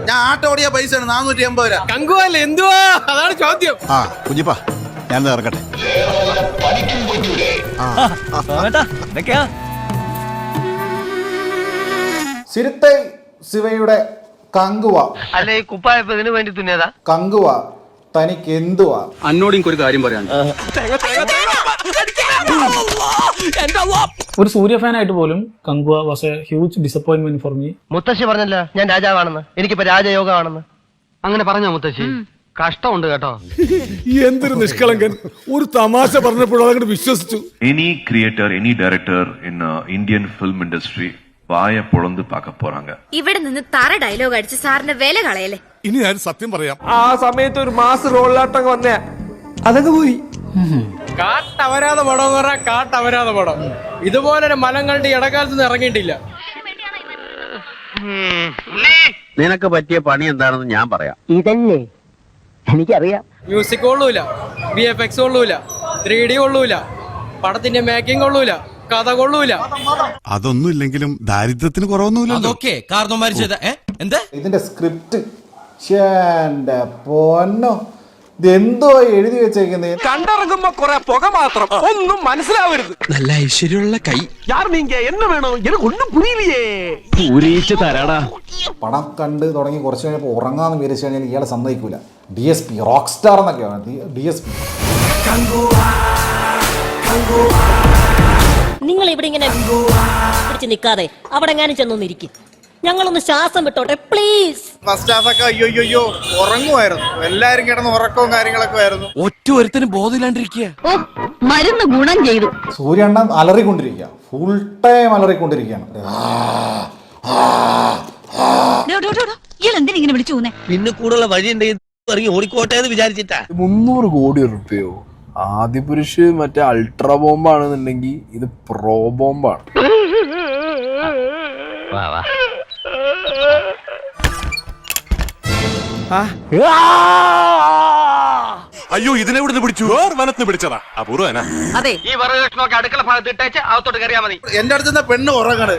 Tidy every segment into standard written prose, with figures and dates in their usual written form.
ഞാൻ ആട്ടോ ഓടിയ പൈസ 480 രൂപ. കങ്കുവല്ലേ എന്തുവാ? അതാണ് ചോദ്യം. ആ കുഞ്ഞിപ്പാ ഞാൻ ഇറങ്ങട്ടെ. സിരുത്തെ ശിവയുടെ കങ്കുവ അല്ലെ ഈ കുപ്പായപ്പ് ഇതിനു വേണ്ടി തുന്നിയതാ. കങ്കുവ തനിക്ക് എന്തുവാ? അന്നോട് എനിക്കൊരു കാര്യം പറയാൻ. ഒരു സൂര്യ ഫാൻ ആയിട്ട് പോലും Kanguva was A huge disappointment for me. മുത്തശ്ശി പറഞ്ഞല്ലോ ഞാൻ രാജാവാണെന്ന്, എനിക്കിപ്പോ രാജയോഗമാണെന്ന്. അങ്ങനെ പറഞ്ഞോ മുത്തശ്ശി? കഷ്ടമുണ്ട് കേട്ടോ. എന്തൊരു നിഷ്കളങ്കൻ, ഒരു തമാശ പറഞ്ഞപ്പോൾ അതങ്ങോട്ട് വിശ്വസിച്ചു. Any creator, any director in Indian film industry വായ പൊളന്ന് പാക്ക പോറാങ്ക. ഇവിടെ നിന്ന് തറ ഡയലോഗ് അടിച്ച് സാറിന്റെ വില കളയല്ലേ. ഇനി ഞാൻ സത്യം പറയാം, ആ സമയത്ത് ഒരു മാസ് റോളിലാട്ടം വന്നേ, അതൊക്കെ പോയി. കാട്ടവരാത പടം എന്ന് പറഞ്ഞാൽ കാട്ടവരാത പടം. ഇതുപോലൊരു മലം കണ്ട് ഇടക്കാലത്ത് ഇറങ്ങിയിട്ടില്ല. നിനക്ക് പറ്റിയ പണി എന്താണെന്ന് ഞാൻ പറയാം. ഇതല്ലേ എനിക്കറിയാം. മ്യൂസിക് കൊള്ളൂല, VFX കൊള്ളൂല, 3D കൊള്ളൂല, പടത്തിന്റെ മേക്കിംഗ് കൊള്ളൂല, കഥ കൊള്ളൂല. അതൊന്നും ഇല്ലെങ്കിലും ദാരിദ്ര്യത്തിന് കുറവൊന്നുമില്ല. ഇതിന്റെ സ്ക്രിപ്റ്റ് പൊന്നോ, ഇതെന്തോ എഴുതി വെച്ചേക്കുന്നത്. കണ്ടിറങ്ങുമ്പോ കുറെ പുക മാത്രം, ഒന്നും മനസ്സിലാവരുത്. നല്ല ഐശ്വര്യമുള്ള കൈ. என்ன വേണോ എനിക്ക് ഒന്നും പുരിയില്ലേ. തരാടാ. പടം കണ്ട് തുടങ്ങി കുറച്ച് കഴിഞ്ഞപ്പോൾ ഉറങ്ങാന്ന് വിചാരിച്ചു കഴിഞ്ഞാൽ ഇയാളെ സമ്മതിക്കൂല. DSP റോക്ക് സ്റ്റാർ എന്നൊക്കെയാണ് DSP. നിങ്ങൾ ഇവിടെ ഇങ്ങനെ പിടിച്ച് നിൽക്കാതെ അവിടെ എങ്ങാനും ചെന്നൊന്നിരിക്കും. ഞങ്ങളൊന്ന് ശ്വാസം വിട്ടോട്ടെ പ്ലീസ്. ഫസ്റ്റ് ഹാഫ് ഒക്കെ അയ്യോ ഉറങ്ങുമായിരുന്നു. എല്ലാരും കിടന്ന് ഉറക്കവും കാര്യങ്ങളൊക്കെ ആയിരുന്നു. ഒറ്റ ഒരുത്തനും ബോധമില്ലാണ്ടിരിക്കുക. മരുന്ന് ഗുണം ചെയ്തു. സൂര്യണ്ണൻ അലറിക്കൊണ്ടിരിക്കുക, ഫുൾ ടൈം അലറിക്കൊണ്ടിരിക്കുകയാണ്. എന്തിനെ വിളിച്ചു പോന്നെ? പിന്നെ കൂടുതലുള്ള വഴി ഉണ്ടെങ്കിൽ ഓടിക്കോട്ടെ എന്ന് വിചാരിച്ചിട്ടാ. 300 കോടി റുപ്യോ ആദിപുരുഷ് മറ്റേ അൾട്രാ ബോംബാണെന്നുണ്ടെങ്കിൽ ഇത് പ്രോ ബോംബാണ്. അയ്യോ, ഇതിനെ ഇവിടുന്ന് പിടിച്ചു, വനത്തിന് പിടിച്ചതാ അപൂർവന. അതെ, ഈ വറകഷ്ണമൊക്കെ അടുക്കള ഭാഗത്ത് ഇട്ടേച്ച് അകത്തോട്ട് കയറിയാ മതി. എന്റെ അടുത്ത് പെണ്ണ് ഉറങ്ങണ്.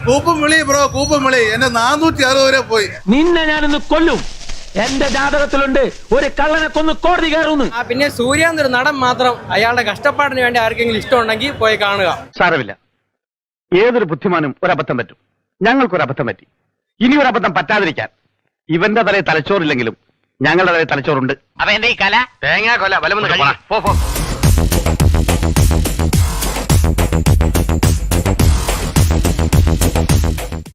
കൂപ്പും വിളി ബ്രോ, കൂപ്പും വിളി. എന്നെ 460 വരെ പോയി. നിന്നെ ഞാനൊന്ന് കൊല്ലും. എന്റെ ജാതകത്തിലുണ്ട് ഒരു കള്ളനെ കൊന്ന് കോടതി കയറുന്നു. പിന്നെ സൂര്യ എന്നൊരു നടൻ മാത്രം അയാളുടെ കഷ്ടപ്പാടിന് വേണ്ടി ആർക്കെങ്കിലും ഇഷ്ടമുണ്ടെങ്കിൽ പോയി കാണുക. സാരമില്ല, ഏതൊരു ബുദ്ധിമാനും ഒരബദ്ധം പറ്റും. ഞങ്ങൾക്കൊരബദ്ധം പറ്റി. ഇനി ഒരബദ്ധം പറ്റാതിരിക്കാൻ ഇവന്റെ തലയിൽ തലച്ചോറില്ലെങ്കിലും ഞങ്ങളുടെ തലയിൽ തലച്ചോറുണ്ട്. അപ്പൊ എന്റെ ഈ കല തേങ്ങാ കൊല വലമെന്ന് കഴിയും.